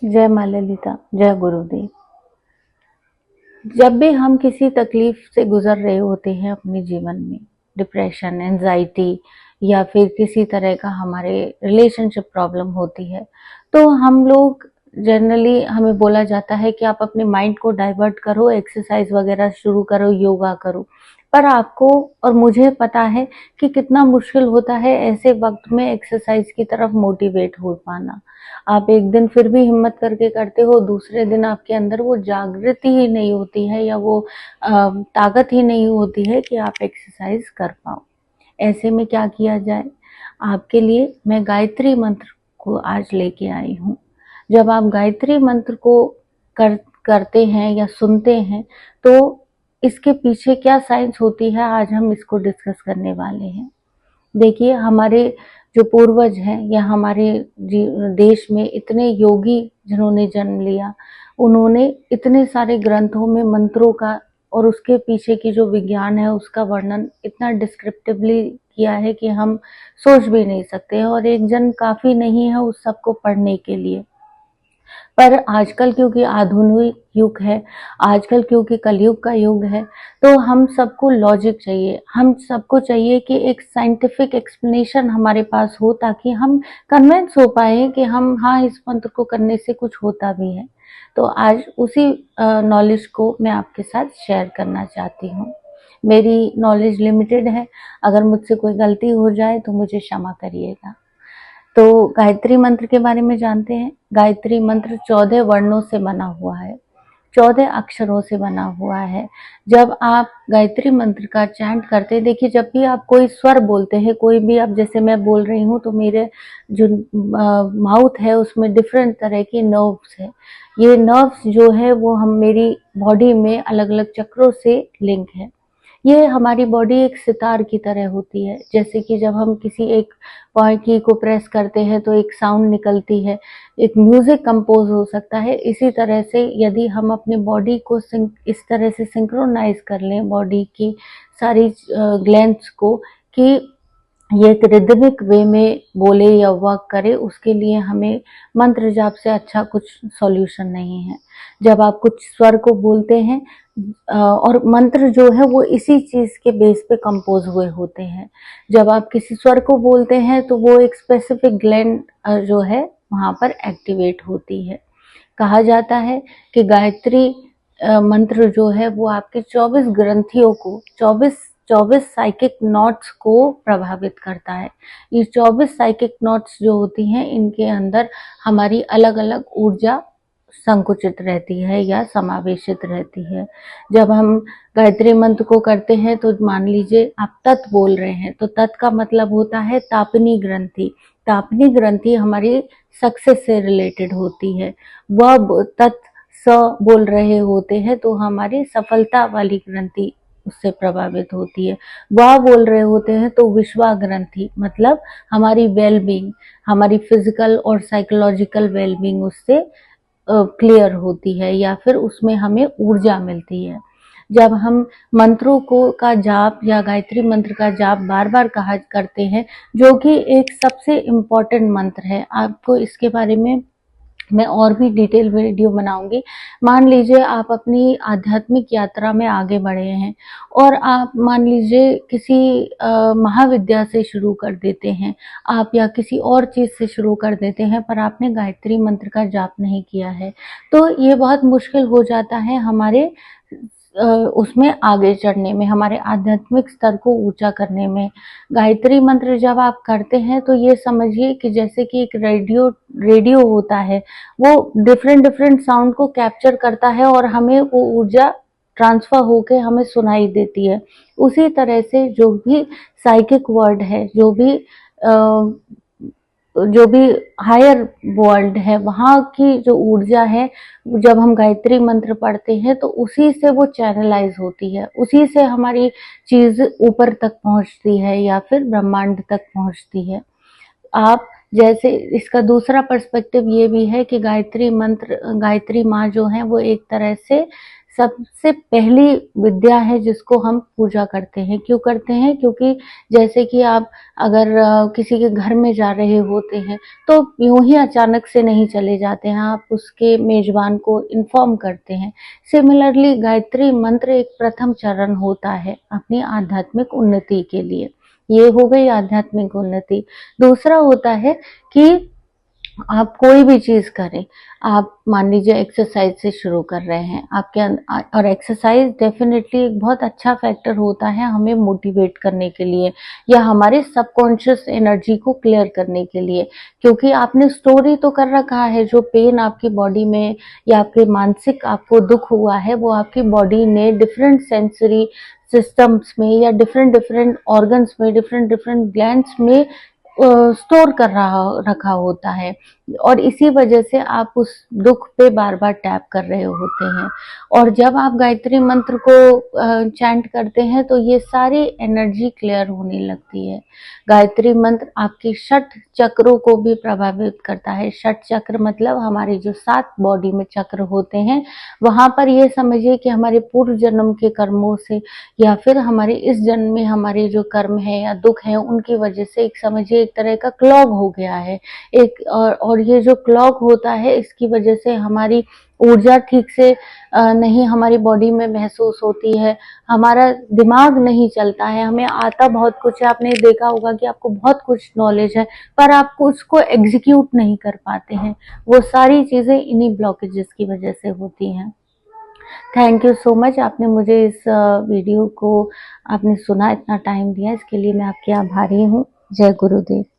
जय माँ ललिता, जय गुरुदेव। जब भी हम किसी तकलीफ से गुजर रहे होते हैं अपने जीवन में, डिप्रेशन, एंजाइटी या फिर किसी तरह का हमारे रिलेशनशिप प्रॉब्लम होती है, तो हम लोग जनरली हमें बोला जाता है कि आप अपने माइंड को डाइवर्ट करो, एक्सरसाइज वगैरह शुरू करो, योगा करो। पर आपको और मुझे पता है कि कितना मुश्किल होता है ऐसे वक्त में एक्सरसाइज की तरफ मोटिवेट हो पाना। आप एक दिन फिर भी हिम्मत करके करते हो, दूसरे दिन आपके अंदर वो जागृति ही नहीं होती है या वो ताकत ही नहीं होती है कि आप एक्सरसाइज कर पाओ। ऐसे में क्या किया जाए? आपके लिए मैं गायत्री मंत्र को आज लेके आई हूँ। जब आप गायत्री मंत्र को करते हैं या सुनते हैं तो इसके पीछे क्या साइंस होती है, आज हम इसको डिस्कस करने वाले हैं। देखिए, हमारे जो पूर्वज हैं या हमारे देश में इतने योगी जिन्होंने जन्म लिया, उन्होंने इतने सारे ग्रंथों में मंत्रों का और उसके पीछे की जो विज्ञान है उसका वर्णन इतना डिस्क्रिप्टिवली किया है कि हम सोच भी नहीं सकते, और एक जन काफी नहीं है उस सबको पढ़ने के लिए। पर आजकल क्योंकि आधुनिक युग है, आजकल क्योंकि कलयुग का युग है, तो हम सबको लॉजिक चाहिए, हम सबको चाहिए कि एक साइंटिफिक एक्सप्लेनेशन हमारे पास हो, ताकि हम कन्विंस हो पाए कि हम हाँ, इस मंत्र को करने से कुछ होता भी है। तो आज उसी नॉलेज को मैं आपके साथ शेयर करना चाहती हूँ। मेरी नॉलेज लिमिटेड है, अगर मुझसे कोई गलती हो जाए तो मुझे क्षमा करिएगा। तो गायत्री मंत्र के बारे में जानते हैं। गायत्री मंत्र 14 वर्णों से बना हुआ है, 14 अक्षरों से बना हुआ है। जब आप गायत्री मंत्र का चैंट करते हैं, देखिए जब भी आप कोई स्वर बोलते हैं, कोई भी, अब जैसे मैं बोल रही हूँ तो मेरे जो माउथ है उसमें डिफरेंट तरह की नर्व्स है। ये नर्व्स जो है वो हम मेरी बॉडी में अलग अलग चक्रों से लिंक है। ये हमारी बॉडी एक सितार की तरह होती है, जैसे कि जब हम किसी एक पॉइंट की को प्रेस करते हैं तो एक साउंड निकलती है, एक म्यूजिक कंपोज हो सकता है। इसी तरह से यदि हम अपने बॉडी को इस तरह से सिंक्रोनाइज कर लें, बॉडी की सारी ग्लैंड्स को, कि ये एक रिदमिक वे में बोले या वर्क करे, उसके लिए हमें मंत्र जाप से अच्छा कुछ सॉल्यूशन नहीं है। जब आप कुछ स्वर को बोलते हैं और मंत्र जो है वो इसी चीज के बेस पे कंपोज हुए होते हैं। जब आप किसी स्वर को बोलते हैं तो वो एक स्पेसिफिक ग्लैंड जो है वहां पर एक्टिवेट होती है। कहा जाता है कि गायत्री मंत्र जो है वो आपके 24 ग्रंथियों को, 24 साइकिक नॉट्स को प्रभावित करता है। ये 24 साइकिक नॉट्स जो होती हैं, इनके अंदर हमारी अलग अलग ऊर्जा संकुचित रहती है या समावेशित रहती है। जब हम गायत्री मंत्र को करते हैं तो मान लीजिए आप तत् बोल रहे हैं, तो तत् का मतलब होता है तापनी ग्रंथि। तापनी ग्रंथि हमारी सक्सेस से रिलेटेड होती है। वह तत् स बोल रहे होते हैं तो हमारी सफलता वाली ग्रंथि उससे प्रभावित होती है। वाह बोल रहे होते हैं तो विश्वा ग्रंथि, मतलब हमारी वेलबींग, हमारी फिजिकल और साइकोलॉजिकल वेलबींग उससे क्लियर होती है या फिर उसमें हमें ऊर्जा मिलती है। जब हम मंत्रों को का जाप या गायत्री मंत्र का जाप बार बार कहा करते हैं, जो कि एक सबसे इम्पोर्टेंट मंत्र है, आपको इसके बारे में मैं और भी डिटेल वीडियो बनाऊंगी। मान लीजिए आप अपनी आध्यात्मिक यात्रा में आगे बढ़े हैं और आप मान लीजिए किसी महाविद्या से शुरू कर देते हैं आप, या किसी और चीज से शुरू कर देते हैं, पर आपने गायत्री मंत्र का जाप नहीं किया है, तो ये बहुत मुश्किल हो जाता है हमारे उसमें आगे चढ़ने में, हमारे आध्यात्मिक स्तर को ऊंचा करने में। गायत्री मंत्र जब आप करते हैं तो ये समझिए कि जैसे कि एक रेडियो होता है, वो डिफरेंट डिफरेंट साउंड को कैप्चर करता है और हमें वो ऊर्जा ट्रांसफर होके हमें सुनाई देती है। उसी तरह से जो भी साइकिक वर्ल्ड है, जो भी हायर वर्ल्ड है, वहाँ की जो ऊर्जा है, जब हम गायत्री मंत्र पढ़ते हैं तो उसी से वो चैनलाइज होती है, उसी से हमारी चीज ऊपर तक पहुंचती है या फिर ब्रह्मांड तक पहुंचती है। आप जैसे इसका दूसरा पर्सपेक्टिव ये भी है कि गायत्री मंत्र, गायत्री माँ जो है वो एक तरह से सबसे पहली विद्या है जिसको हम पूजा करते हैं। क्यों करते हैं? क्योंकि जैसे कि आप अगर किसी के घर में जा रहे होते हैं तो यूं ही अचानक से नहीं चले जाते हैं, आप उसके मेजबान को इन्फॉर्म करते हैं। सिमिलरली गायत्री मंत्र एक प्रथम चरण होता है अपनी आध्यात्मिक उन्नति के लिए। ये हो गई आध्यात्मिक उन्नति। दूसरा होता है कि आप कोई भी चीज करें, आप मान लीजिए एक्सरसाइज से शुरू कर रहे हैं आपके और एक्सरसाइज डेफिनेटली एक बहुत अच्छा फैक्टर होता है हमें मोटिवेट करने के लिए या हमारे सबकॉन्शियस एनर्जी को क्लियर करने के लिए, क्योंकि आपने स्टोरी तो कर रखा है। जो पेन आपकी बॉडी में या आपके मानसिक आपको दुख हुआ है वो आपकी बॉडी ने डिफरेंट सेंसरी सिस्टम्स में या डिफरेंट डिफरेंट ऑर्गन्स में डिफरेंट डिफरेंट ग्लैंड्स में स्टोर कर रहा रखा होता है और इसी वजह से आप उस दुख पे बार बार टैप कर रहे होते हैं। और जब आप गायत्री मंत्र को चैंट करते हैं तो ये सारी एनर्जी क्लियर होने लगती है। गायत्री मंत्र आपके षट चक्रों को भी प्रभावित करता है। षट चक्र मतलब हमारे जो 7 बॉडी में चक्र होते हैं, वहां पर ये समझिए कि हमारे पूर्व जन्म के कर्मों से या फिर हमारे इस जन्म में हमारे जो कर्म है या दुख है उनकी वजह से एक समझिए एक तरह का क्लॉग हो गया है। एक और ये जो क्लॉग होता है इसकी वजह से हमारी ऊर्जा ठीक से नहीं हमारी बॉडी में महसूस होती है, हमारा दिमाग नहीं चलता है। हमें आता बहुत कुछ है, आपने देखा होगा कि आपको बहुत कुछ नॉलेज है पर आप उसको एग्जीक्यूट नहीं कर पाते हैं। वो सारी चीजें इन्हीं ब्लॉकेजेस की वजह से होती हैं। थैंक यू सो मच, आपने मुझे इस वीडियो को आपने सुना, इतना टाइम दिया, इसके लिए मैं आपकी आभारी हूँ। जय गुरुदेव।